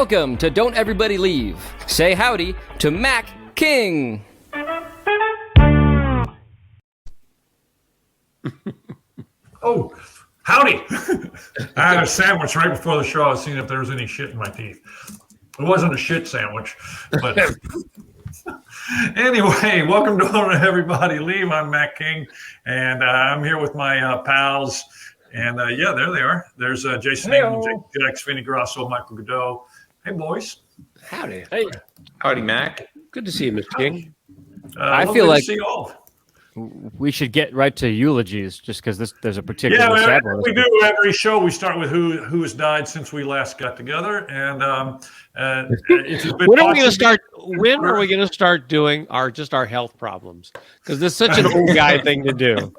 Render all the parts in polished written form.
Welcome to Don't Everybody Leave. Say howdy to Mac King. Oh, howdy. I had a sandwich right before the show. I was seeing if there was any shit in my teeth. It wasn't a shit sandwich, but anyway, welcome to Don't Everybody Leave. I'm Mac King, and I'm here with my pals. And yeah, there they are. There's Jason Nick, Jax, Vinny Grosso, Michael Goudeau. Hey, boys. Howdy. Hey. Howdy, Mac. Good to see you, Mr. King. I feel like see you all. We should get right to eulogies, just because there's a particular sad one. We do every show. We start with who has died since we last got together, and if you've been when are we going to start? When are we going to start doing our health problems? Because this is such an old guy thing to do.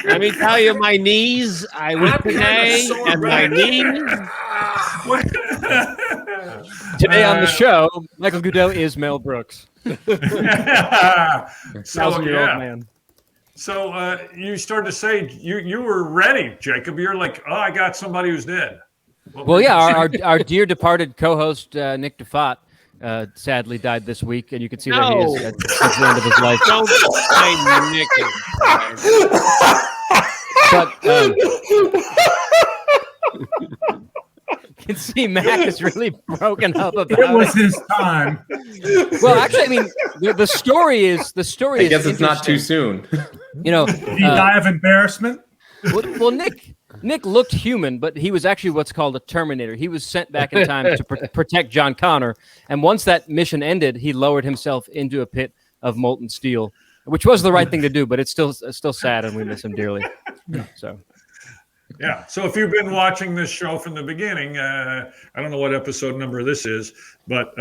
Let me tell you, my knees. I went today, and my knees. Today on the show, Michael Goudeau is Mel Brooks. So, 1,000-year-old man. So you started to say you were ready, Jacob. You're like, oh, I got somebody who's dead. Well, yeah, our dear departed co-host Nick Diffatte sadly died this week, and you can see that he is at the end of his life. Don't say Nick. But you can see Mac is really broken up about it. It was his time. Well, actually, I mean, the story is I guess it's not too soon. You know, Did he die of embarrassment? well, Nick looked human, but he was actually what's called a Terminator. He was sent back in time to protect John Connor, and once that mission ended, he lowered himself into a pit of molten steel, which was the right thing to do. But it's still sad, and we miss him dearly. So. Yeah. So if you've been watching this show from the beginning, I don't know what episode number this is, but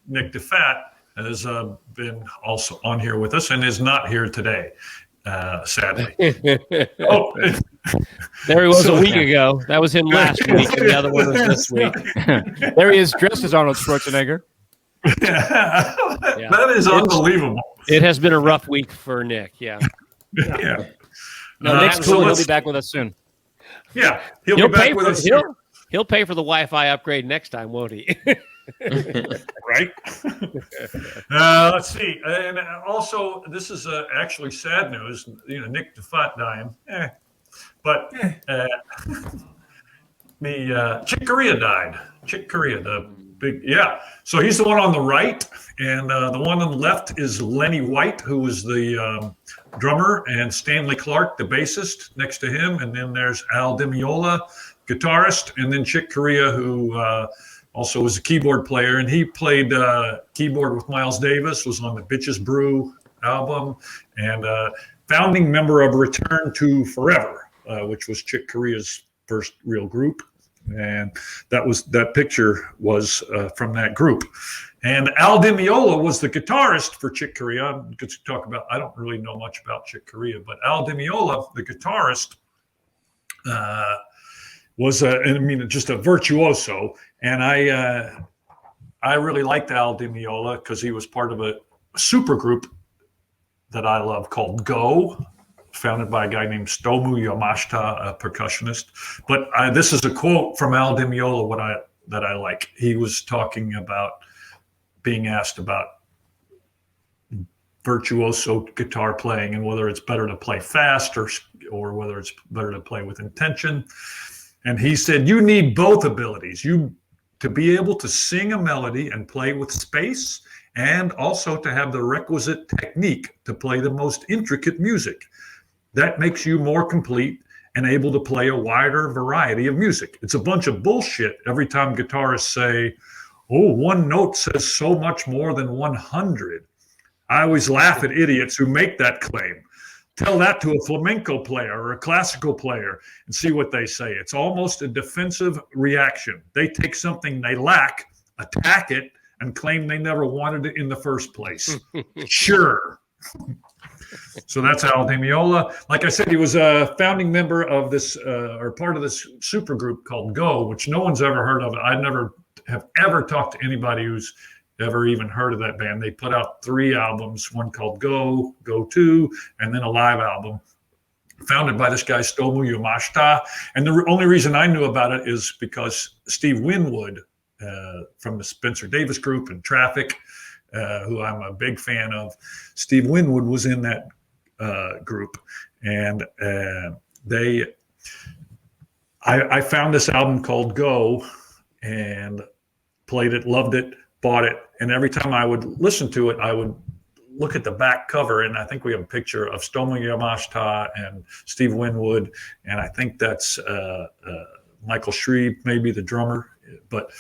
Nick Diffatte has been also on here with us and is not here today, sadly. Oh, there he was a week ago. That was him last week, and the other one was this week. There he is, dressed as Arnold Schwarzenegger. That is unbelievable. It has been a rough week for Nick. Yeah. Yeah. No, Nick's cool. He'll be back with us soon. Yeah, he'll be back with us. He'll pay for the Wi-Fi upgrade next time, won't he? Right. Let's see. And also, this is actually sad news. You know, Nick Diffatte dying. But Chick Corea died. Chick Corea, the big, So he's the one on the right, and the one on the left is Lenny White, who was the drummer, and Stanley Clark, the bassist, next to him. And then there's Al Di Meola, guitarist, and then Chick Corea, who also was a keyboard player, and he played keyboard with Miles Davis, was on the Bitches Brew album, and founding member of Return to Forever, which was Chick Corea's first real group. And that picture was from that group. And Al Di Meola was the guitarist for Chick Corea. I'm going to talk about, I don't really know much about Chick Corea, but Al Di Meola, the guitarist, was just a virtuoso. And I really liked Al Di Meola because he was part of a super group that I love called Go, founded by a guy named Stomu Yamashita, a percussionist. But this is a quote from Al Di Meola that I like. He was talking about being asked about virtuoso guitar playing and whether it's better to play fast or whether it's better to play with intention. And he said, you need both abilities. To be able to sing a melody and play with space, and also to have the requisite technique to play the most intricate music. That makes you more complete and able to play a wider variety of music. It's a bunch of bullshit every time guitarists say, oh, one note says so much more than 100. I always laugh at idiots who make that claim. Tell that to a flamenco player or a classical player and see what they say. It's almost a defensive reaction. They take something they lack, attack it, and claim they never wanted it in the first place. Sure. So that's Al Di Meola. Like I said, he was a founding member of this, or part of this super group called Go, which no one's ever heard of. I never have ever talked to anybody who's ever even heard of that band. They put out 3 albums, one called Go, Go 2, and then a live album founded by this guy, Stomu Yamashita. And the only reason I knew about it is because Steve Winwood from the Spencer Davis Group and Traffic, who I'm a big fan of. Steve Winwood was in that group, and I found this album called Go and played it, loved it, bought it, and every time I would listen to it, I would look at the back cover, and I think we have a picture of Stoma Yamashita and Steve Winwood, and I think that's Michael Shreve, maybe the drummer, but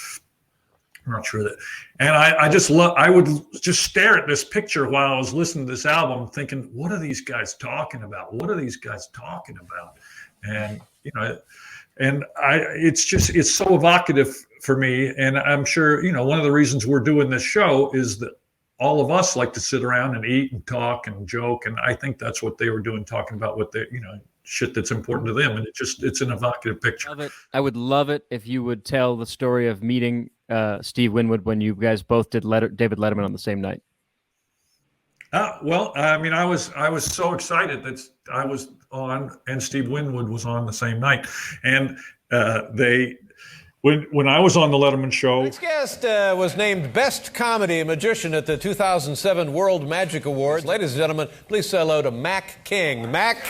I'm not sure that. And I would just stare at this picture while I was listening to this album, thinking, what are these guys talking about? What are these guys talking about? And it's so evocative for me. And I'm sure, one of the reasons we're doing this show is that all of us like to sit around and eat and talk and joke. And I think that's what they were doing, talking about what they, shit that's important to them. And it's an evocative picture. Love it. I would love it if you would tell the story of meeting Steve Winwood when you guys both did David Letterman on the same night. Well, I mean, I was so excited that I was on and Steve Winwood was on the same night. And when I was on the Letterman show. Next guest was named Best Comedy Magician at the 2007 World Magic Awards. Ladies and gentlemen, please say hello to Mac King. Mac.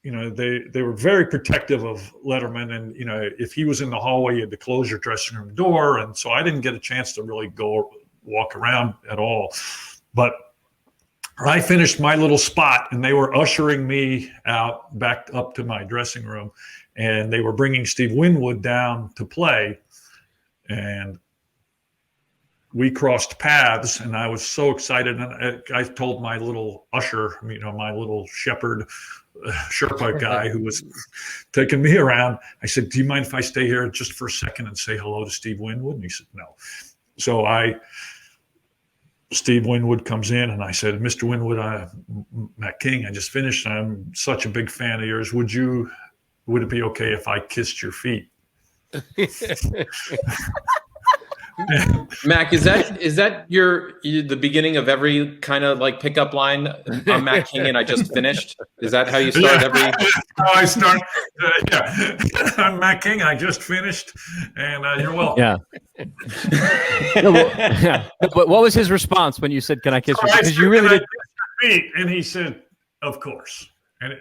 They were very protective of Letterman, and if he was in the hallway, you had to close your dressing room door, and so I didn't get a chance to really go walk around at all. But I finished my little spot, and they were ushering me out back up to my dressing room, and they were bringing Steve Winwood down to play, and we crossed paths, and I was so excited. And I told my little usher, my little shepherd, Sherpa guy who was taking me around, I said, do you mind if I stay here just for a second and say hello to Steve Winwood? And he said, no. So Steve Winwood comes in, and I said, Mr. Winwood, Matt King, I just finished. I'm such a big fan of yours. Would it be okay if I kissed your feet? Mac, is that the beginning of every kind of like pickup line? I'm Mac King and I just finished. Is that how you start every? How I start. Yeah, I'm Mac King. I just finished, and you're welcome. Yeah. But what was his response when you said, "Can I kiss you?" Because you really did. Feet, and he said, "Of course." And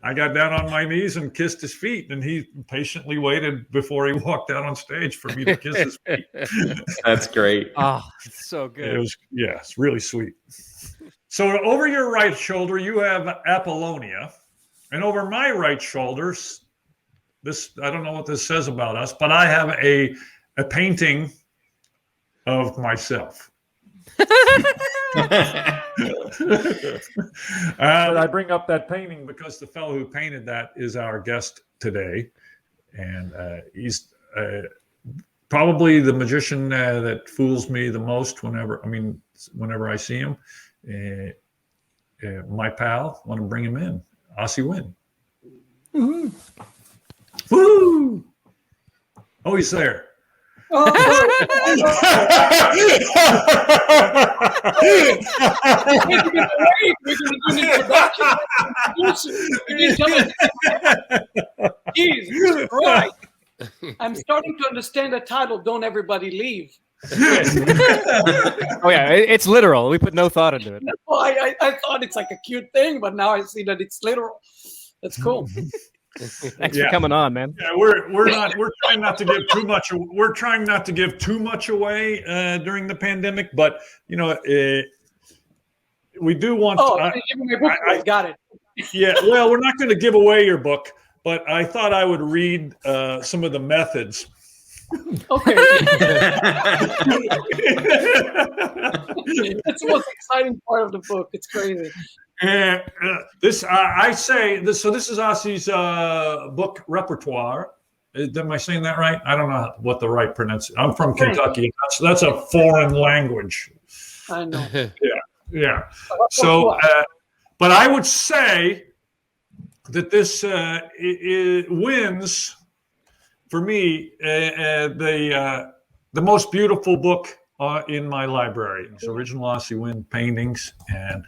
I got down on my knees and kissed his feet, and he patiently waited before he walked out on stage for me to kiss his feet. That's great. Oh, it's so good. It's really sweet. So over your right shoulder, you have Apollonia, and over my right shoulder, I don't know what this says about us, but I have a painting of myself. I bring up that painting because the fellow who painted that is our guest today, and he's probably the magician that fools me the most whenever I see him. My pal, want to bring him in, Asi Wind. Woo! Woo! Oh, he's there. Oh, Jesus Christ. I'm starting to understand the title, Don't Everybody Leave. Oh, yeah, it's literal. We put no thought into it. Well, I thought it's like a cute thing, but now I see that it's literal. That's cool. Thanks for coming on, man. Yeah, we're trying not to give too much. We're trying not to give too much away during the pandemic, but we do want. Give me a book. I got it. Yeah, well, we're not going to give away your book, but I thought I would read some of the methods. Okay. That's the most exciting part of the book. It's crazy. This is Asi's book repertoire. Am I saying that right? I don't know what the right pronunciation. I'm from Kentucky. That's a foreign language. I know. Yeah. So, but I would say that this it wins for me the most beautiful book in my library. It's original Asi Wind paintings, and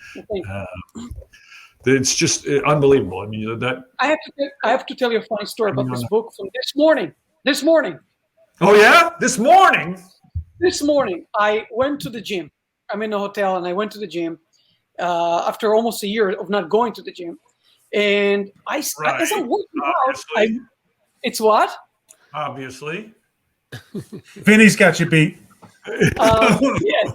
It's just unbelievable. I mean, that. I have to tell you a funny story about this book from this morning. This morning. Oh yeah, this morning. This morning, I went to the gym. I'm in a hotel, and I went to the gym after almost a year of not going to the gym. And as I'm working out, it's what? Obviously. Vinny's got you beat. Yes.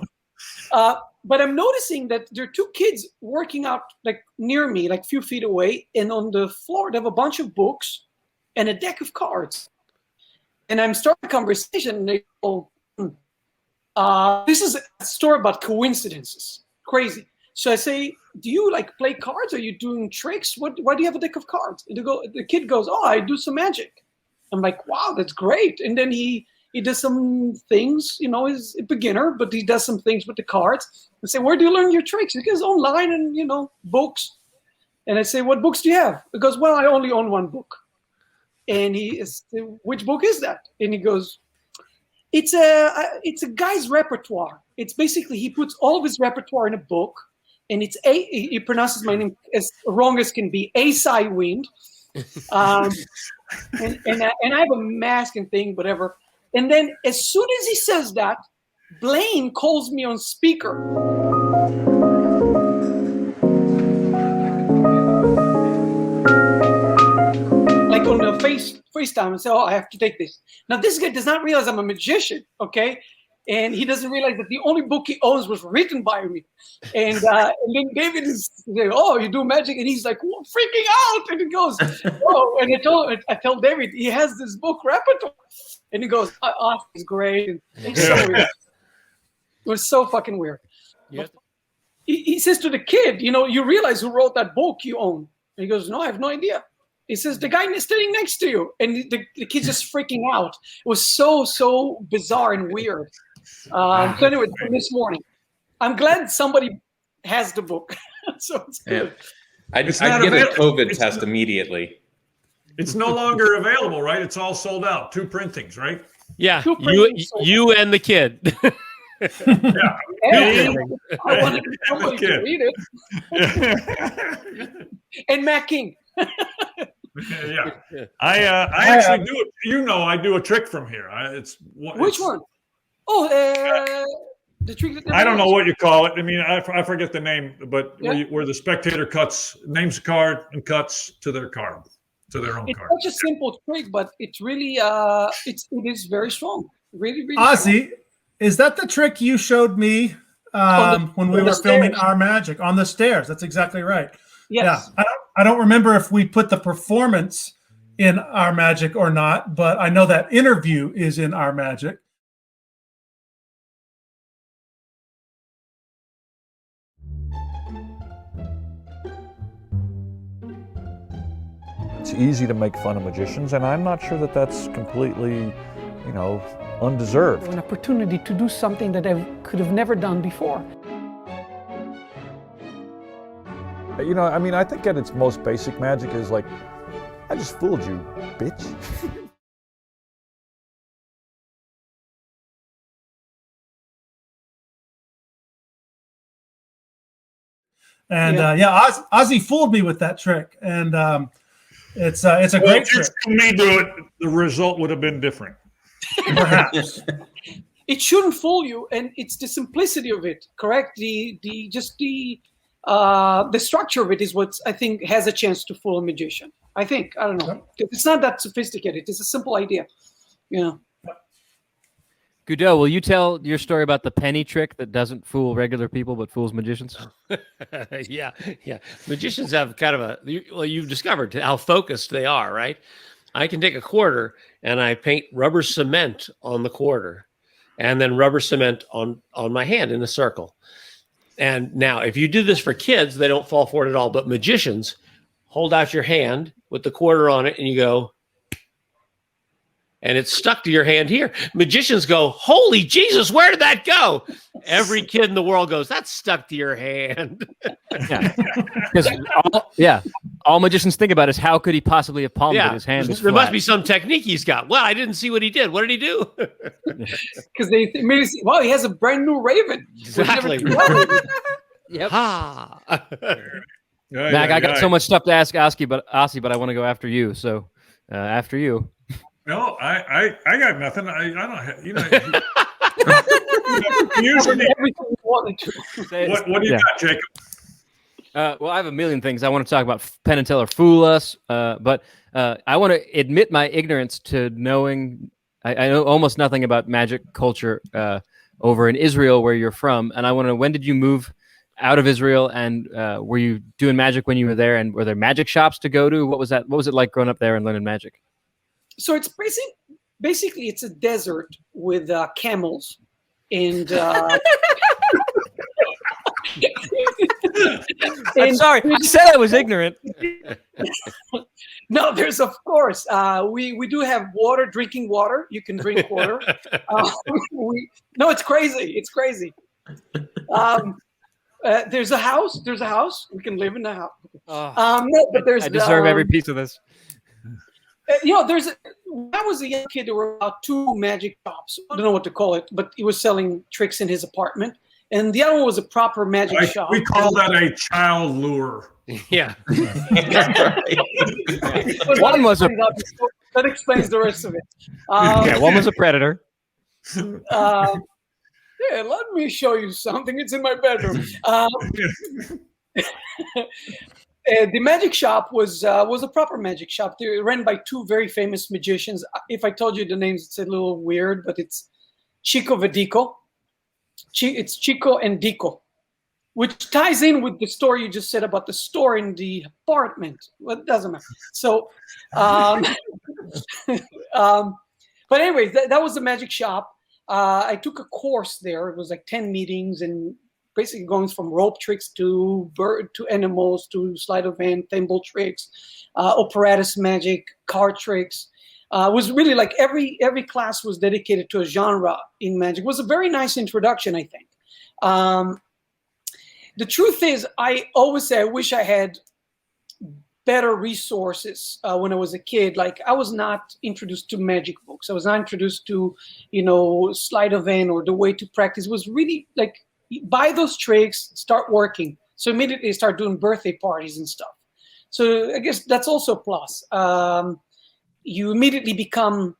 But I'm noticing that there are two kids working out like near me, like a few feet away, and on the floor they have a bunch of books and a deck of cards. And I'm starting a conversation, and they go, this is a story about coincidences. Crazy. So I say, do you like play cards? Are you doing tricks? Why do you have a deck of cards? And the kid goes, oh, I do some magic. I'm like, wow, that's great. And then he does some things, you know, he's a beginner, but he does some things with the cards. I say, where do you learn your tricks? He goes, online and, you know, books. And I say, what books do you have? He goes, well, I only own one book. And he is, which book is that? And he goes, it's a guy's repertoire. It's basically, he puts all of his repertoire in a book, and he pronounces my name as wrong as can be, Asi Wind. And I have a mask and thing, whatever. And then as soon as he says that, Blaine calls me on speaker. Like on the FaceTime and say, oh, I have to take this. Now, this guy does not realize I'm a magician, okay? And he doesn't realize that the only book he owns was written by me. And then David is like, oh, you do magic? And he's like, freaking out. And he goes, oh, and I tell David, he has this book repertoire. And he goes, oh, it's great. And it's so weird. It was so fucking weird. Yep. He says to the kid, you know, you realize who wrote that book you own? And he goes, no, I have no idea. He says, the guy standing next to you. And the kid's just freaking out. It was so bizarre and weird. So anyway, this morning, I'm glad somebody has the book. So it's good. I'd get a COVID test immediately. It's no longer available, right? It's all sold out. 2 printings, right? Yeah, you and the kid. Yeah. I wanted somebody to read it. And Matt King. Yeah. I actually do it. You know, I do a trick from here. Which one? Oh, the trick. I don't know what you call it. I mean, I forget the name, but where the spectator names a card and cuts to their card, to their own card. It's such a simple trick, but it's really it is very strong. Really Ozzy, strong. Is that the trick you showed me when we were filming Our Magic on the stairs? That's exactly right. Yes. Yeah. I don't remember if we put the performance in Our Magic or not, but I know that interview is in Our Magic. It's easy to make fun of magicians, and I'm not sure that that's completely, you know, undeserved. An opportunity to do something that I could have never done before. You know, I mean, I think at its most basic, magic is like, I just fooled you, bitch. And Ozzy fooled me with that trick, and it's a great trick. If me do it, the result would have been different. Perhaps. It shouldn't fool you, and it's the simplicity of it. Correct? The structure of it is what I think has a chance to fool a magician. I think. I don't know. It's not that sophisticated. It's a simple idea. You know. Goudeau, will you tell your story about the penny trick that doesn't fool regular people but fools magicians? Yeah. Magicians have kind of you've discovered how focused they are, right? I can take a quarter and I paint rubber cement on the quarter and then rubber cement on my hand in a circle. And now, if you do this for kids, they don't fall for it at all. But magicians, hold out your hand with the quarter on it and you go, and it's stuck to your hand here. Magicians go, holy Jesus, where did that go? Every kid in the world goes, that's stuck to your hand. Because all magicians think about is how could he possibly have palmed it? His hand is there flat. must be some technique he's got. Well, I didn't see what he did. What did he do? Because they made it, wow, he has a brand new raven. Exactly. Yep. Ha. Mac, I got so much stuff to ask Asi, but I want to go after you. So after you. No, I got nothing. I don't have, Usually everything you wanted to. What do you got, Jacob? Well, I have a million things I want to talk about. Penn and Teller fool us, but I want to admit my ignorance to knowing. I know almost nothing about magic culture over in Israel, where you're from, and I want to. When did you move out of Israel, and were you doing magic when you were there? And were there magic shops to go to? What was that? What was it like growing up there and learning magic? So it's basically it's a desert with camels and. I'm sorry, I said I was ignorant. No, there's of course we do have water, drinking water. You can drink water. No, it's crazy. It's crazy. There's a house. There's a house. We can live in the house. No, but there's. I deserve every piece of this. When I was a young kid, there were about 2 magic shops. I don't know what to call it, but he was selling tricks in his apartment. And the other one was a proper magic shop. We call that a child lure. Yeah. One was a. That explains the rest of it. One was a predator. Yeah, let me show you something. It's in my bedroom. The magic shop was a proper magic shop. They were ran by 2 very famous magicians. If I told you the names, it's a little weird, but it's Chico Vedico. It's Chico and Dico, which ties in with the story you just said about the store in the apartment. Well, it doesn't matter. So, but anyway, that was the magic shop. I took a course there. It was like 10 meetings and basically going from rope tricks to bird to animals to sleight of hand, thimble tricks, apparatus magic, card tricks. Was really like every class was dedicated to a genre in magic. It was a very nice introduction, I think. The truth is, I always say I wish I had better resources when I was a kid. Like I was not introduced to magic books. I was not introduced to, sleight of hand or the way to practice. It was really like buy those tricks, start working. So immediately start doing birthday parties and stuff. So I guess that's also a plus. You immediately become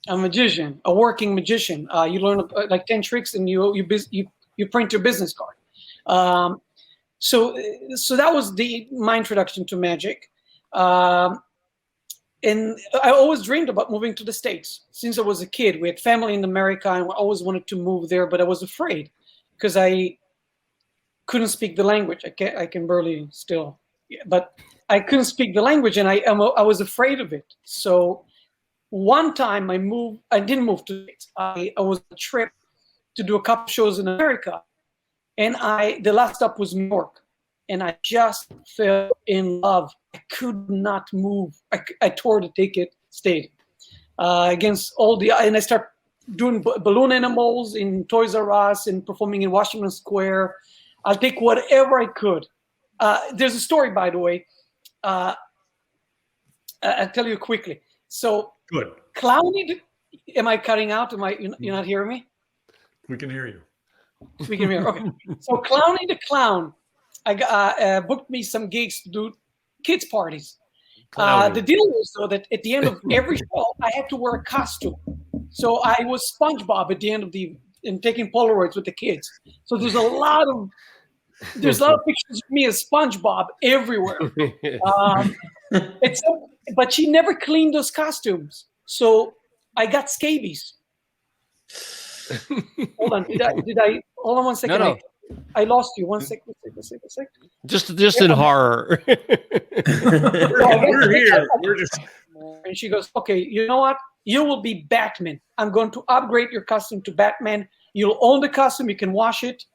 a magician, a working magician. You learn like 10 tricks, and you print your business card. So that was my introduction to magic. And I always dreamed about moving to the States since I was a kid. We had family in America, and I always wanted to move there, but I was afraid because I couldn't speak the language. I can barely still, but I couldn't speak the language, and I was afraid of it. So one time I didn't move to the States. I was on a trip to do a couple shows in America, and the last stop was New York, and I just fell in love. I could not move. I tore the ticket, stayed against all and I started doing balloon animals in Toys R Us and performing in Washington Square. I'll take whatever I could. There's a story, by the way. I'll tell you quickly. So good. Clowny, am I cutting out? You're not hearing me? We can hear you. We can hear. Okay. So Clowny the Clown, I booked me some gigs to do kids parties. The deal was though that at the end of every show I had to wear a costume. So I was SpongeBob at the end of and taking Polaroids with the kids. So there's a lot of pictures of me as SpongeBob everywhere. But she never cleaned those costumes. So I got scabies. Hold on. Did I hold on one second? No. I lost you. One second. Just in horror. We're here. We're just. And she goes, okay, you know what? You will be Batman. I'm going to upgrade your costume to Batman. You'll own the costume. You can wash it.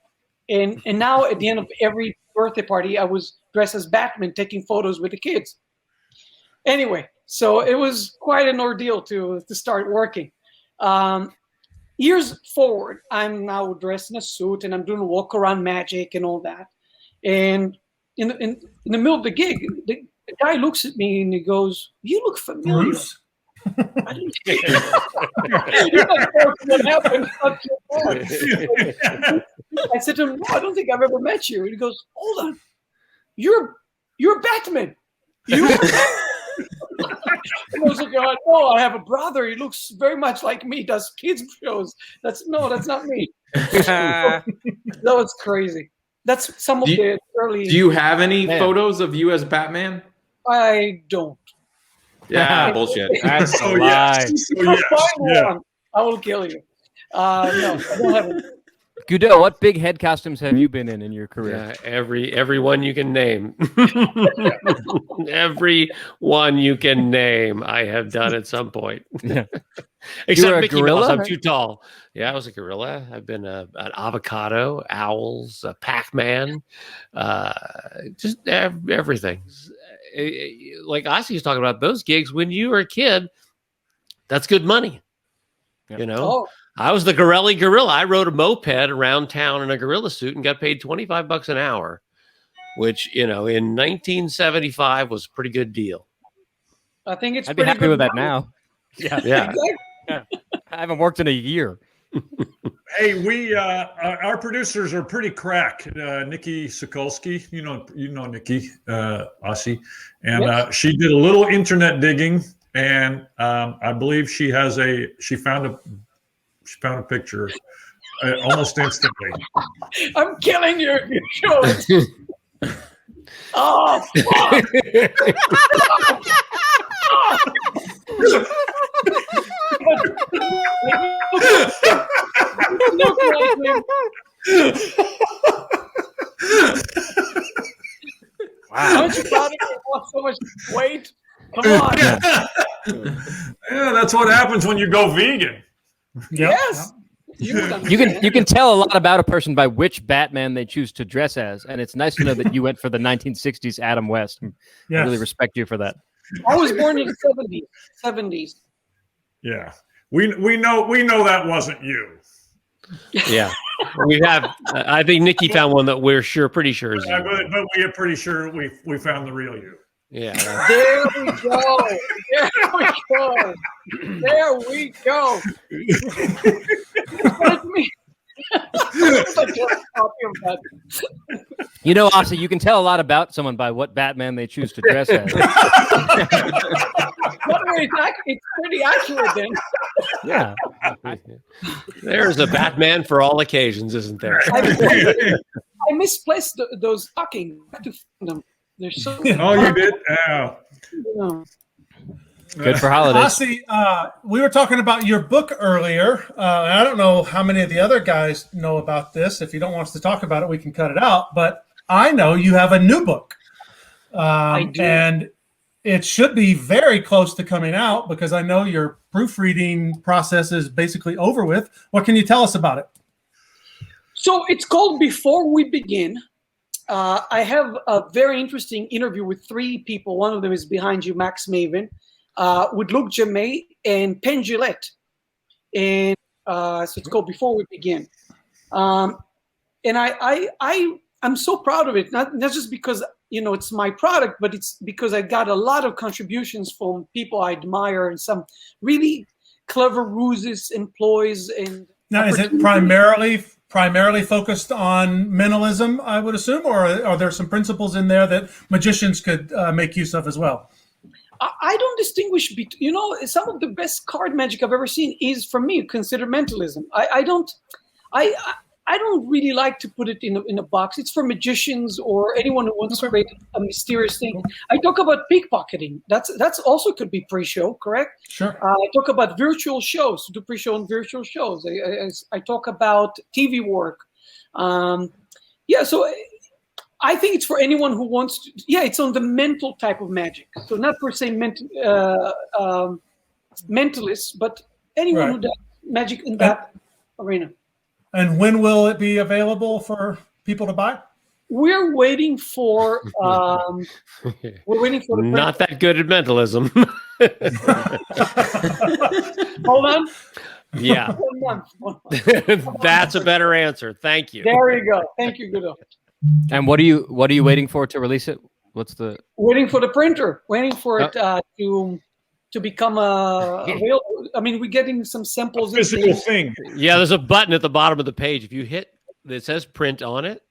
And now at the end of every birthday party, I was dressed as Batman, taking photos with the kids. Anyway, so it was quite an ordeal to start working. Years forward, I'm now dressed in a suit and I'm doing walk around magic and all that. And in the middle of the gig, the guy looks at me and he goes, "You look familiar." Bruce? I said to him, "No, I don't think I've ever met you." And he goes, "Hold on, you're You're Batman. You. I was like, oh, I have a brother. He looks very much like me. Does kids shows? That's not me. That was crazy. That's some of the early. Do you have any photos of you as Batman? I don't. Yeah, bullshit. That's a lie. One, I will kill you. No, I don't have it. Goudeau, what big head costumes have you been in your career? Yeah, every one you can name. Every one you can name, I have done at some point. Yeah. Except a Mickey gorilla? Mouse, I'm too tall. Yeah, I was a gorilla. I've been an avocado, owls, a Pac-Man, just everything. Like Asi was talking about those gigs when you were a kid. That's good money. Yep. You know. Oh. I was the gorilla. I rode a moped around town in a gorilla suit and got paid $25 an hour, which, in 1975 was a pretty good deal. I think it's. I'd be happy with that now. Yeah. Yeah. I haven't worked in a year. Hey, we our producers are pretty crack. Nikki Sokolsky, you know Nikki, Asi, and she did a little internet digging, and I believe she found a picture almost instantly. I'm killing your shows. Oh, fuck. Look like him. Wow. Aren't you proud of me? Lost so much weight? Come on. Yeah, that's what happens when you go vegan. Yes. You can tell a lot about a person by which Batman they choose to dress as, and it's nice to know that you went for the 1960s Adam West. I really respect you for that. I was born in the 70s. Yeah, we know that wasn't you. Yeah, we have. I think Nikki found one that we're pretty sure is you. But we are pretty sure we found the real you. Yeah. There we go. There we go. Asi, you can tell a lot about someone by what Batman they choose to dress as. It's pretty accurate then. Yeah. There's a Batman for all occasions, isn't there? I misplaced those stockings. I have to find them. They're so. Oh, you did? Oh. Yeah. Good for holidays. Asi, we were talking about your book earlier. I don't know how many of the other guys know about this. If you don't want us to talk about it, we can cut it out. But I know you have a new book. I do. And it should be very close to coming out because I know your proofreading process is basically over with. What can you tell us about it? So it's called Before We Begin. I have a very interesting interview with three people. One of them is behind you, Max Maven, with Luke Jamay and Penn Gillette. And so it's called Before We Begin. And I'm so proud of it, not just because it's my product, but it's because I got a lot of contributions from people I admire and some really clever ruses, employees, and now is it primarily focused on mentalism, I would assume, or are there some principles in there that magicians could make use of as well? I don't distinguish between, some of the best card magic I've ever seen is, for me, considered mentalism. I don't really like to put it in a box. It's for magicians or anyone who wants to create a mysterious thing. I talk about pickpocketing. That's also could be pre-show, correct? Sure. I talk about virtual shows, do pre-show and virtual shows. I talk about TV work. So I think it's for anyone who wants to. Yeah, it's on the mental type of magic. So not per se mentalists, but anyone who does magic in that arena. And when will it be available for people to buy? We're waiting for. Not that good at mentalism. Hold on. Yeah. 1 month. 1 month. That's a better answer. Thank you. There you go. Thank you, Goudeau. And what are you waiting for to release it? Waiting for the printer? Waiting for it to become available. I mean, we're getting some samples. Physical thing. Yeah, there's a button at the bottom of the page. If you hit that says print on it,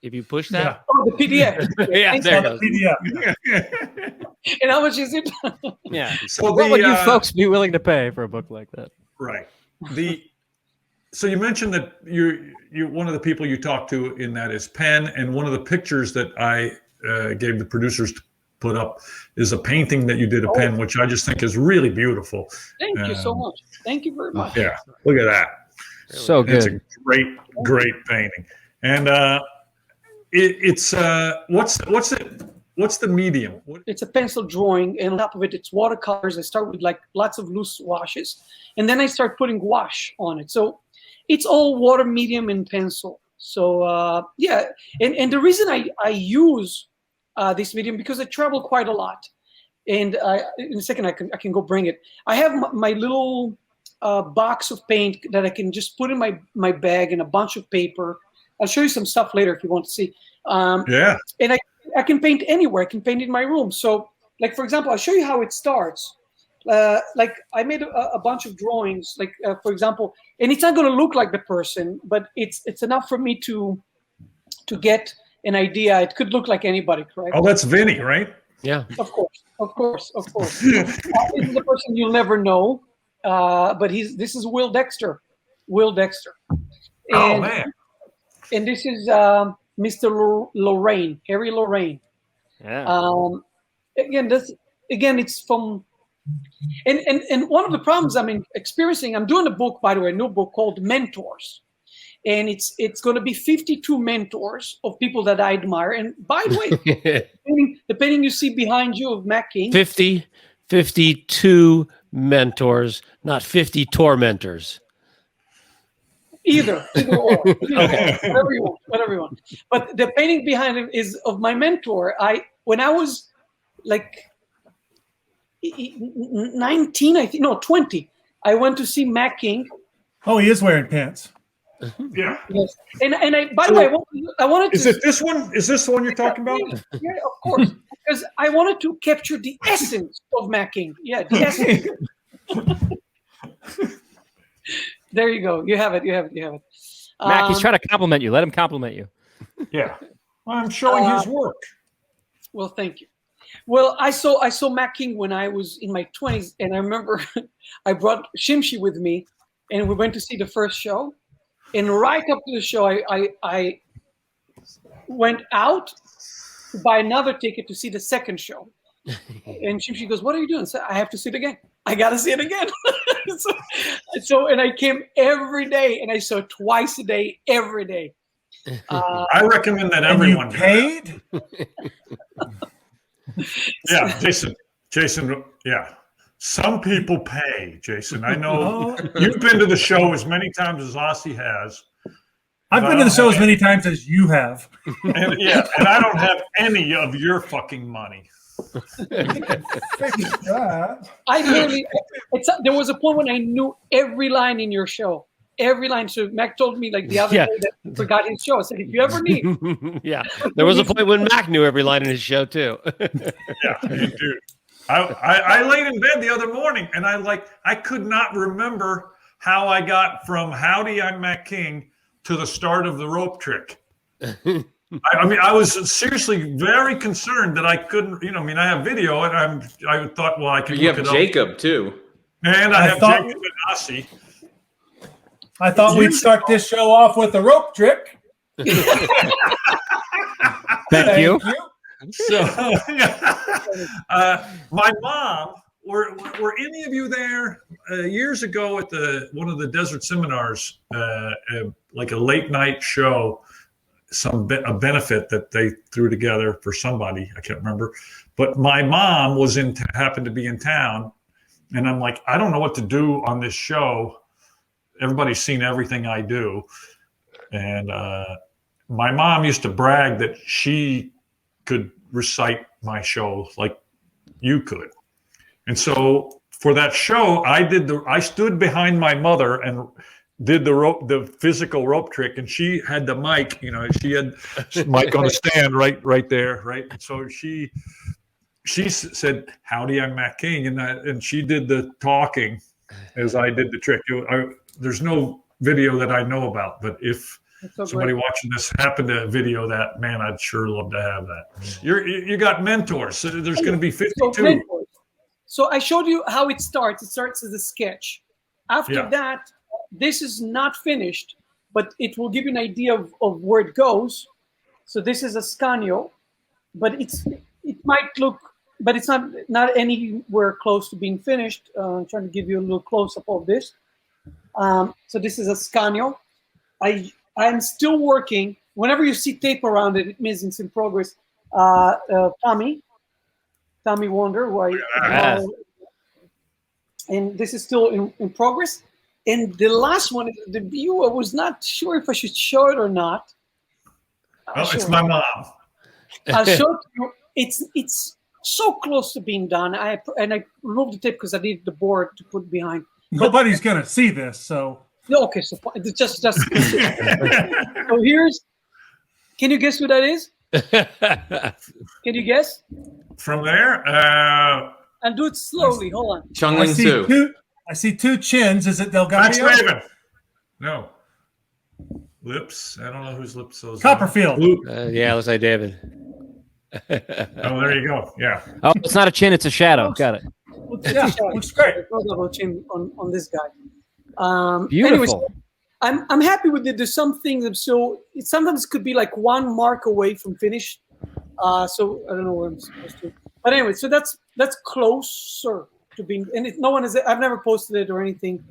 If you push that, Oh, the PDF. yeah, there it goes. PDF. And how much is it? Yeah. So What would you folks be willing to pay for a book like that? Right. So you mentioned that you one of the people you talked to in that is Penn, and one of the pictures that I gave the producers to put up is a painting that you did of Penn, which I just think is really beautiful. Thank you so much. Thank you very much. Yeah, look at that. So good. It's a great painting. And what's the medium? It's a pencil drawing, and on top of it, it's watercolors. I start with like lots of loose washes, and then I start putting gouache on it. So it's all water, medium, and pencil. So yeah, and the reason I use this medium because I travel quite a lot, and in a second I can go bring it. I have my little box of paint that I can just put in my bag and a bunch of paper. I'll show you some stuff later if you want to see. Yeah. And I can paint anywhere. I can paint in my room. So, like, for example, I'll show you how it starts. Like, I made a bunch of drawings, like, for example, and it's not going to look like the person, but it's enough for me to get an idea. It could look like anybody, correct? Oh, that's Vinny, right? Yeah. Of course. This is a person you'll never know, but this is Will Dexter. Oh, man. And this is Mr. Lorraine, Harry Lorraine. Yeah. Again, it's from, and one of the problems I'm experiencing. I'm doing a book, by the way, a new book called Mentors, and it's going to be 52 mentors of people that I admire. And by the way, the painting you see behind you of Mac King, 52 mentors, not 50 tormentors. Either or. Okay. Whatever you want. But the painting behind him is of my mentor. When I was like 19, I think, no, 20, I went to see Mac King. Oh, he is wearing pants. Yeah. Yes. And by the way, I wanted to. Is it this one? Is this the one you're talking about? Yeah, of course. Because I wanted to capture the essence of Mac King. Yeah, the essence. There you go. You have it. Mac, he's trying to compliment you. Let him compliment you. Yeah. I'm showing his work. Well, thank you. Well, I saw Mac King when I was in my 20s, and I remember I brought Shimshi with me, and we went to see the first show. And right up to the show, I went out to buy another ticket to see the second show. And Shimshi goes, "What are you doing?" I said, "I have to see it again. I got to see it again." So, and I came every day, and I saw it twice a day, every day. I recommend that everyone you paid. Yeah, Jason. Yeah, some people pay. Jason, I know you've been to the show as many times as Asi has. I've been to the show as many times as you have. And I don't have any of your fucking money. I literally, there was a point when I knew every line in your show. Every line. So Mac told me like the other day that he forgot his show. I said, if you ever need. Yeah. There was a point when Mac knew every line in his show too. Yeah, dude. I laid in bed the other morning and I could not remember how I got from Howdy, I'm Mac King to the start of the rope trick. I mean, I was seriously very concerned that I couldn't, I have video and I thought, well, I can You look have it Jacob up. too. And I have Jacob and Asi. I thought we'd start this show off with a rope trick. Thank you. So, my mom, were any of you there years ago at one of the desert seminars, like a late night show, a benefit that they threw together for somebody, I can't remember, but my mom happened to be in town, and I'm like, I don't know what to do on this show. Everybody's seen everything I do, and my mom used to brag that she could recite my show like you could. And so for that show, I stood behind my mother and did the physical rope trick, and she had the mic, she had mic on the stand right there, right? And so she said, "Howdy, I'm Mac King," and she did the talking as I did the trick. There's no video that I know about, but if So somebody great. watching this happened to video that, man, I'd sure love to have that. You got mentors. So there's going to be 52. mentors. So I showed you how it starts. It starts as a sketch. After that, this is not finished, but it will give you an idea of where it goes. So this is a scanio, but it might look, but it's not anywhere close to being finished. I'm trying to give you a little close up of this. So this is a scanio. I'm still working. Whenever you see tape around it, it means it's in progress. Tommy Wonder, who and this is still in progress. And the last one is the debut. I was not sure if I should show it or not. It's my mom. I'll show it to you. It's so close to being done. I removed the tape because I needed the board to put behind. Nobody's gonna see this, so. Okay, so just. So here's. Can you guess who that is? Can you guess? From there, and do it slowly. Hold on. Chung Ling Soo. I see two chins. Is it Max Delgado? Raven. No. Lips. I don't know whose lips those Copperfield. Yeah, looks like David. Oh, there you go. Yeah. Oh, it's not a chin; it's a shadow. Got it. Yeah, looks great. On this guy. Beautiful. Anyways, I'm happy with it. There's some things. So it sometimes could be like one mark away from finish. So I don't know where I'm supposed to. But anyway, so that's closer to being. And no one has. I've never posted it or anything.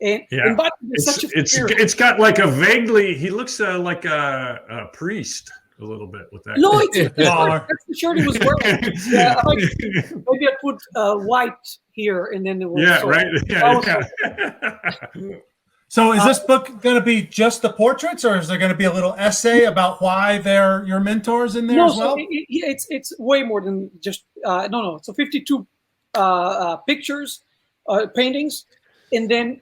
And but it's got like a vaguely. He looks like a priest a little bit with that. No, that's the shirt he was wearing. Yeah, maybe I put white here and then it was. Yeah, right. Yeah. So is this book going to be just the portraits, or is there going to be a little essay about why they're your mentors in there as well? So it's way more than just no. So 52 pictures, paintings, and then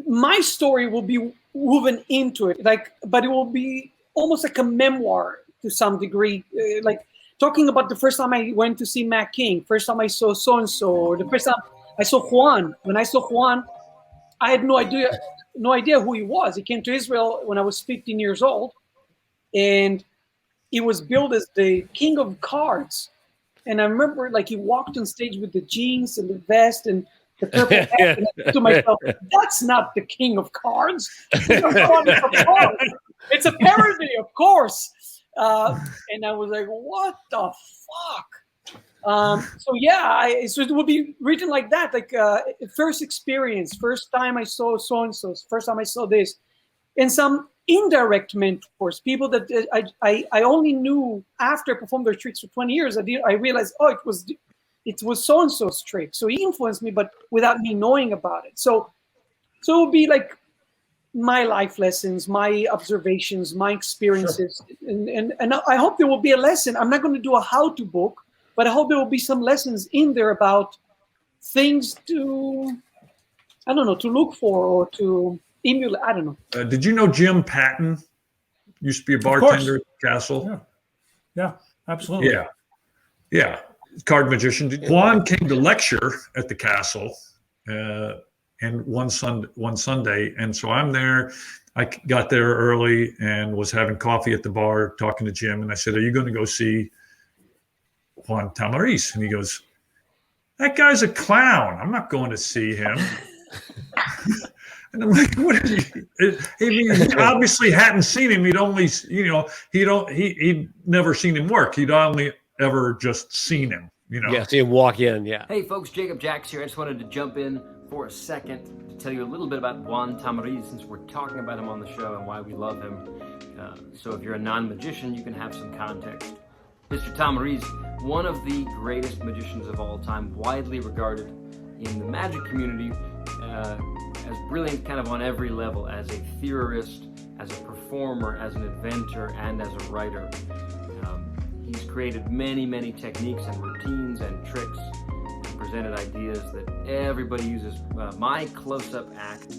my story will be woven into it, but it will be almost like a memoir to some degree, like talking about the first time I went to see Mac King, first time I saw so-and-so, or the first time I saw Juan. When I saw Juan, I had no idea who he was. He came to Israel when I was 15 years old, and he was billed as the king of cards. And I remember, like, he walked on stage with the jeans and the vest and the purple hat, and I said to myself, that's not the king of cards. It's a parody, of course. And I was like, what the fuck? So it would be written like that, like first experience, first time I saw so-and-so, first time I saw this. And some indirect mentors, people that I only knew after I performed their tricks for 20 years. I realized, it was so-and-so's trick. So he influenced me, but without me knowing about it. So it would be like my life lessons, my observations, my experiences. Sure. And I hope there will be a lesson. I'm not going to do a how-to book, but I hope there will be some lessons in there about things to look for or to emulate. I don't know. Did you know Jim Patton used to be a bartender at the Castle? Yeah, absolutely. Yeah. Card magician. Juan came to lecture at the Castle and one Sunday. And so I'm there. I got there early and was having coffee at the bar talking to Jim. And I said, are you going to go see Juan Tamariz? And he goes, that guy's a clown. I'm not going to see him. And I'm like, what are you? He obviously hadn't seen him. He'd only, he'd never seen him work. He'd only ever just seen him, Yeah, see him walk in, yeah. Hey folks, Jacob Jax here. I just wanted to jump in for a second to tell you a little bit about Juan Tamariz, since we're talking about him on the show and why we love him. So if you're a non-magician, you can have some context. Mr. Tamariz, one of the greatest magicians of all time, widely regarded in the magic community as brilliant kind of on every level, as a theorist, as a performer, as an inventor, and as a writer. He's created many, many techniques and routines and tricks and presented ideas that everybody uses. My close-up act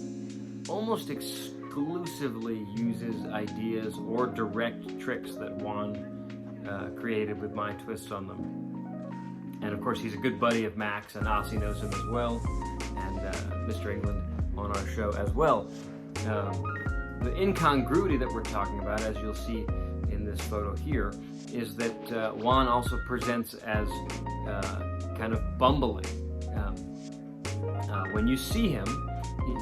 almost exclusively uses ideas or direct tricks that Juan created with my twist on them. And of course, he's a good buddy of Max, and Asi knows him as well, and Mr. England on our show as well. the incongruity that we're talking about, as you'll see in this photo here, is that Juan also presents as kind of bumbling. When you see him,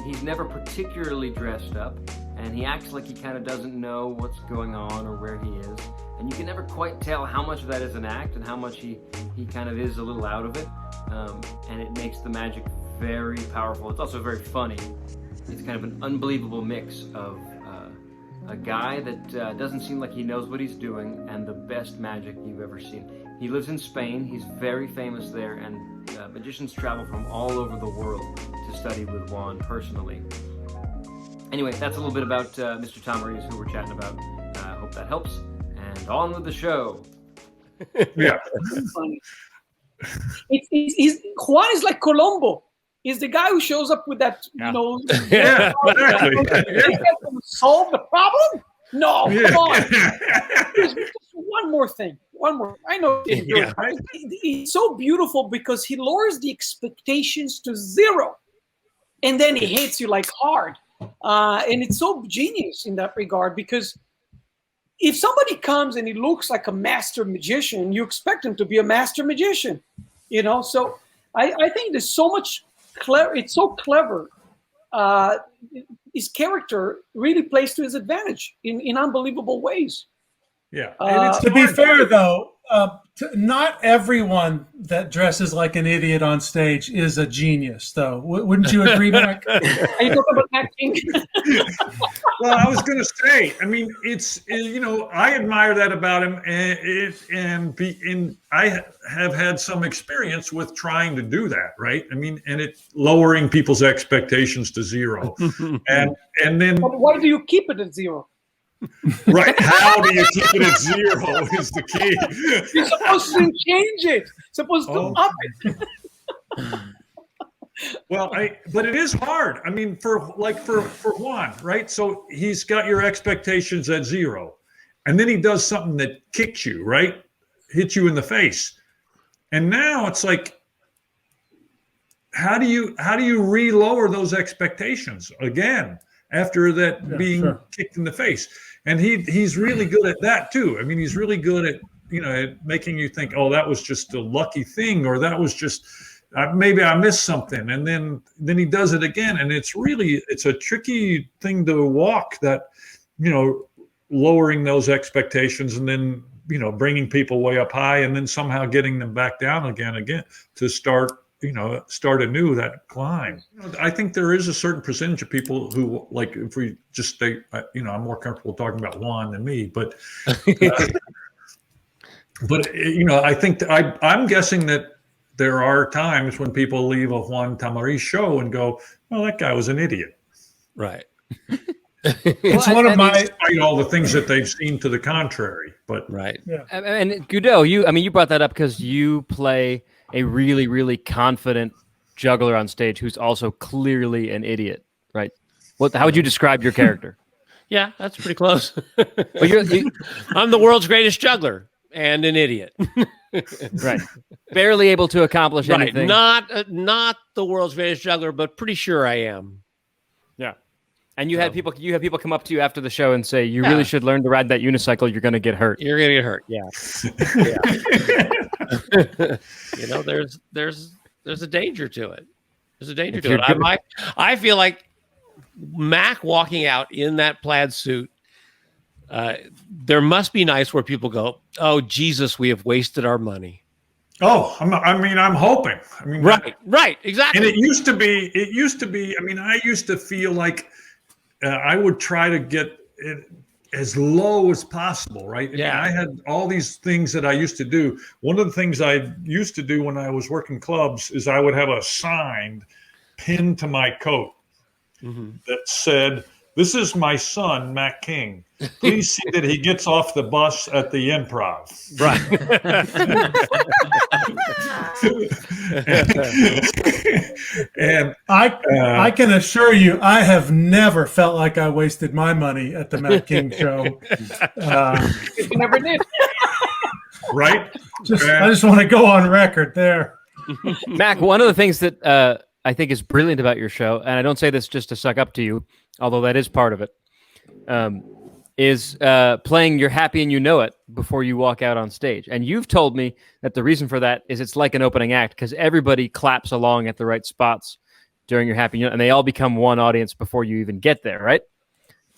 he's never particularly dressed up, and he acts like he kind of doesn't know what's going on or where he is. And you can never quite tell how much of that is an act and how much he kind of is a little out of it. And it makes the magic very powerful. It's also very funny. It's kind of an unbelievable mix of a guy that doesn't seem like he knows what he's doing and the best magic you've ever seen. He lives in Spain. He's very famous there, and magicians travel from all over the world to study with Juan personally. Anyway, that's a little bit about Mr. Tamariz, who we're chatting about. I hope that helps. And on with the show. Yeah. Juan is like Colombo. He's the guy who shows up with that, Yeah, exactly. Solve the problem? No, come on. Just one more thing. I know it's so beautiful because he lowers the expectations to zero, and then he hits you like hard. And it's so genius in that regard, because if somebody comes and he looks like a master magician, you expect him to be a master magician, So I think there's so much clever. It's so clever. His character really plays to his advantage in unbelievable ways. Yeah. To be fair, though, not everyone that dresses like an idiot on stage is a genius, though. Wouldn't you agree, Mac? Are you talking about acting? Well, I was going to say, I mean, it's, I admire that about him, and I have had some experience with trying to do that, right? I mean, and it lowering people's expectations to zero, and then. But why do you keep it at zero? Right? How do you keep it at zero is the key. You're supposed to change it. Supposed to up it. Well, but it is hard. I mean, for Juan, right? So he's got your expectations at zero, and then he does something that kicks you, right? Hits you in the face, and now it's like, how do you re-lower those expectations again after that being kicked in the face? And he's really good at that too. I mean, he's really good at at making you think, oh, that was just a lucky thing, or that was just. Maybe I missed something, and then he does it again, and it's a tricky thing to walk, that lowering those expectations and then bringing people way up high and then somehow getting them back down again to start anew that climb. I think there is a certain percentage of people who, like, if we just stay, I'm more comfortable talking about Juan than me, but I think I'm guessing that there are times when people leave a Juan Tamariz show and go, well, that guy was an idiot. Right. It's one of my, despite all the things that they've seen to the contrary, but right. Yeah. And Goudeau, you brought that up because you play a really, really confident juggler on stage who's also clearly an idiot, right? How would you describe your character? Yeah, that's pretty close. Well, I'm the world's greatest juggler and an idiot. Right. Barely able to accomplish anything. Not the world's greatest juggler, but pretty sure I am. Yeah. And you have people come up to you after the show and say, you really should learn to ride that unicycle. You're going to get hurt. You're going to get hurt. Yeah. There's a danger to it. There's a danger to it. I feel like Mac walking out in that plaid suit, there must be nights where people go, oh, Jesus, we have wasted our money. Oh, I'm hoping. Right, exactly. And it used to be, I mean, I used to feel like I would try to get it as low as possible, right? Yeah. I had all these things that I used to do. One of the things I used to do when I was working clubs is I would have a sign pinned to my coat that said, "This is my son, Mac King. Please see that he gets off the bus at the Improv." Right. And I can assure you, I have never felt like I wasted my money at the Mac King show. You never did. Right? I just want to go on record there. Mac, one of the things that I think is brilliant about your show, and I don't say this just to suck up to you, although that is part of it, is playing "You're Happy and You Know It" before you walk out on stage. And you've told me that the reason for that is it's like an opening act because everybody claps along at the right spots during "You're Happy," and they all become one audience before you even get there, right?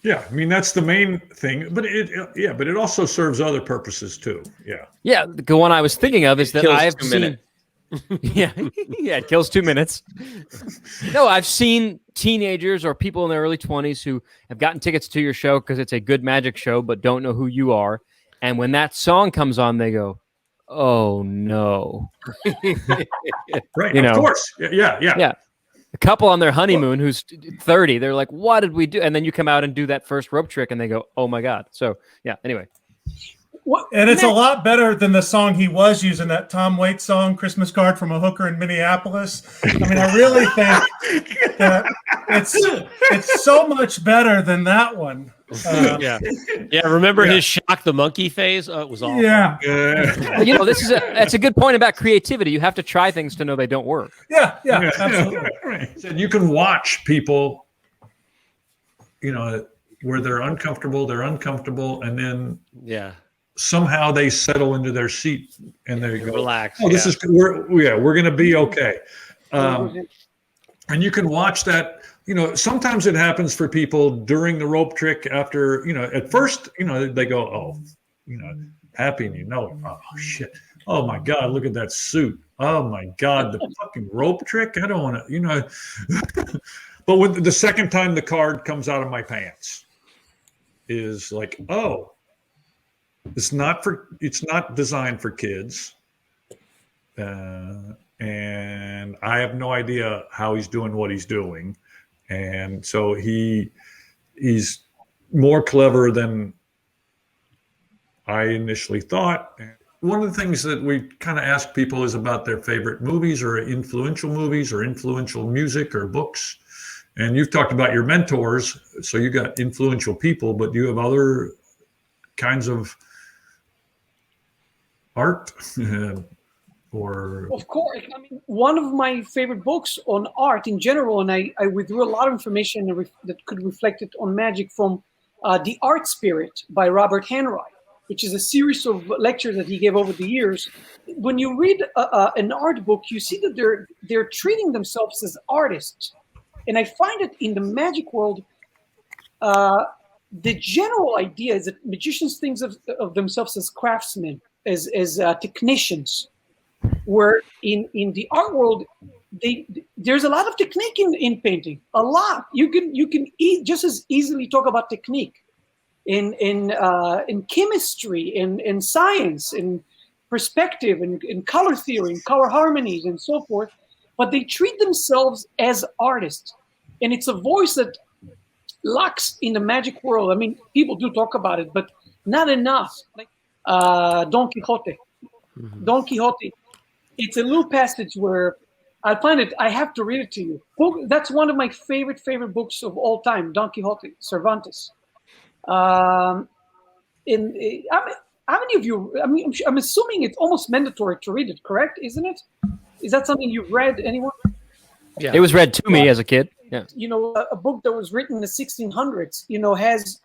Yeah, I mean that's the main thing, but it also serves other purposes too. Yeah. Yeah, the one I was thinking of is that I've seen. Minutes. Yeah, it kills 2 minutes. No, I've seen teenagers or people in their early 20s who have gotten tickets to your show because it's a good magic show, but don't know who you are. And when that song comes on, they go, "Oh no!" Right. Of course. Yeah. A couple on their honeymoon who's 30, they're like, "What did we do?" And then you come out and do that first rope trick, and they go, "Oh my god!" So yeah. Anyway. And it's a lot better than the song he was using, that Tom Waits song, "Christmas Card from a Hooker in Minneapolis." I mean, I really think that it's so much better than that one. Yeah. Remember his Shock the Monkey phase? It was awful. Yeah. That's a good point about creativity. You have to try things to know they don't work. Yeah, absolutely. Right. So you can watch people, where they're uncomfortable, and then somehow they settle into their seat and they go, relax. "Oh, this is we're going to be okay." And you can watch that. Sometimes it happens for people during the rope trick. After at first, they go, "Oh, happy," and oh shit, oh my god, look at that suit. Oh my god, the fucking rope trick. I don't want to, But when the second time the card comes out of my pants, is like, oh. It's not designed for kids, and I have no idea how he's doing what he's doing, and so he's more clever than I initially thought. One of the things that we kind of ask people is about their favorite movies or influential music or books. And you've talked about your mentors, so you got influential people, but do you have other kinds of art or? Of course. I mean, one of my favorite books on art in general, and I withdrew a lot of information that could reflect it on magic from The Art Spirit by Robert Hanroyd, which is a series of lectures that he gave over the years. When you read an art book, you see that they're treating themselves as artists. And I find it in the magic world, the general idea is that magicians think of themselves as craftsmen, as technicians, where in the art world, there's a lot of technique in painting. A lot. You can just as easily talk about technique in chemistry, in science, in perspective, in color theory, in color harmonies, and so forth. But they treat themselves as artists, and it's a voice that lacks in the magic world. I mean, people do talk about it, but not enough. Like Don Quixote. Mm-hmm. Don Quixote. It's a little passage where I find it. I have to read it to you. That's one of my favorite books of all time. Don Quixote, Cervantes. How many of you? I mean, I'm assuming it's almost mandatory to read it. Correct? Isn't it? Is that something you've read? Anyone? Yeah. It was read to me as a kid. Yeah. A book that was written in the 1600s, has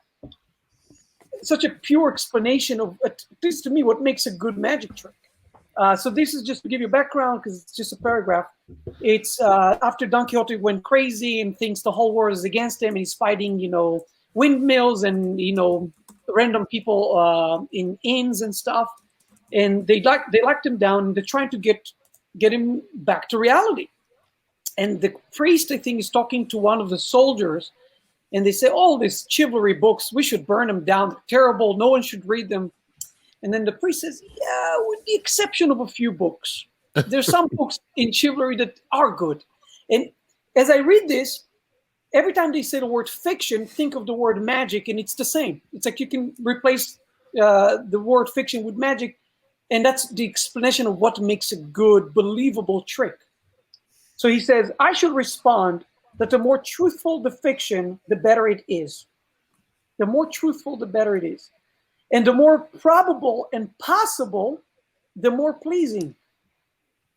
such a pure explanation of, at least to me, what makes a good magic trick. So this is just to give you background because it's just a paragraph. It's after Don Quixote went crazy and thinks the whole world is against him, and he's fighting, windmills and random people in inns and stuff, and they locked him down. And they're trying to get him back to reality. And the priest, I think, is talking to one of the soldiers, and they say, "Oh, these chivalry books, we should burn them down. They're terrible. No one should read them." And then the priest says, "Yeah, with the exception of a few books. There's some books in chivalry that are good." And as I read this, every time they say the word fiction, think of the word magic, and it's the same. It's like you can replace the word fiction with magic, and that's the explanation of what makes a good, believable trick. So he says, "I should respond that the more truthful the fiction, the better it is. The more truthful, the better it is. And the more probable and possible, the more pleasing.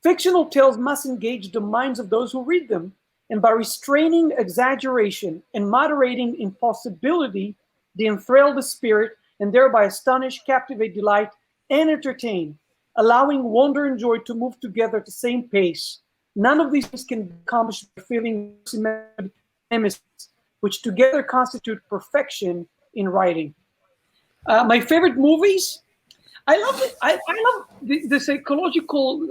Fictional tales must engage the minds of those who read them, and by restraining exaggeration and moderating impossibility, They enthrall the spirit and thereby astonish, captivate, delight, and entertain, allowing wonder and joy to move together at the same pace. None of these things can be accomplished by feeling nemesis, which together constitute perfection in writing. My favorite movies, I love it. I love the psychological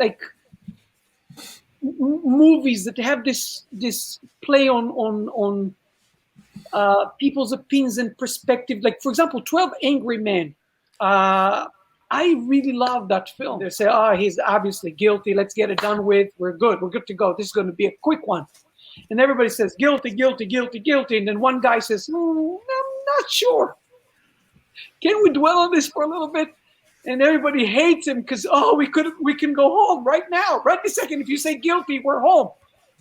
movies that have this play on people's opinions and perspective. Like, for example, 12 Angry Men. I really love that film. They say, he's obviously guilty. Let's get it done with. We're good. We're good to go. This is going to be a quick one. And everybody says, guilty, guilty, guilty, guilty. And then one guy says, I'm not sure. Can we dwell on this for a little bit? And everybody hates him because, we can go home right now. Right this second. If you say guilty, we're home.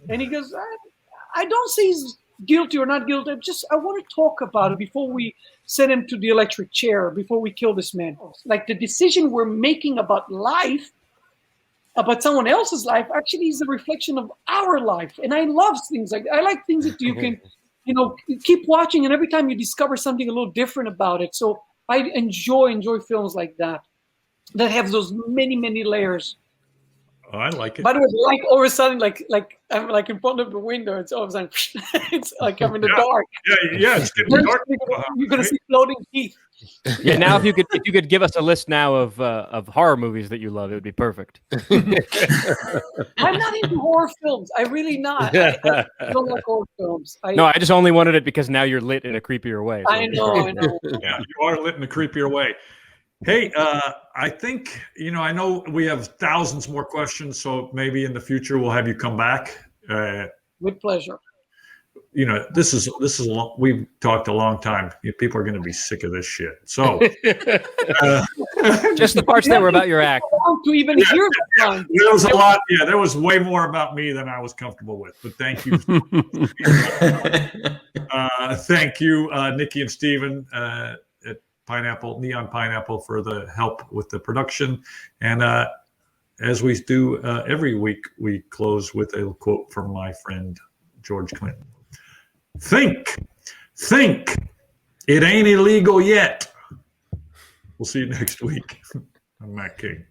And he goes, I don't say he's guilty or not guilty. I want to talk about it before we send him to the electric chair, before we kill this man. Like, the decision we're making about life, about someone else's life, actually is a reflection of our life. And I love things like that. I like things that you can, keep watching, and every time you discover something a little different about it. So I enjoy films like that have those many, many layers. Oh, I like it. By the way, all of a sudden, like I'm like in front of the window, it's all of a sudden, it's like I'm in the dark. Yeah, it's getting dark. You're gonna see floating teeth. Yeah, now if you could give us a list now of horror movies that you love, it would be perfect. I'm not into horror films. I really not. I don't like horror films. No, I just only wanted it because now you're lit in a creepier way. So. I know. Yeah, you are lit in a creepier way. Hey, I think, I know we have thousands more questions, so maybe in the future we'll have you come back. With pleasure. This is we've talked a long time. People are going to be sick of this shit. So, just the parts that were about your act. To even hear that. There was a lot. Yeah, there was way more about me than I was comfortable with. But thank you. Thank you, Nikki and Steven. Neon Pineapple, for the help with the production. And as we do every week, we close with a quote from my friend George Clinton. Think, it ain't illegal yet. We'll see you next week. I'm Matt King.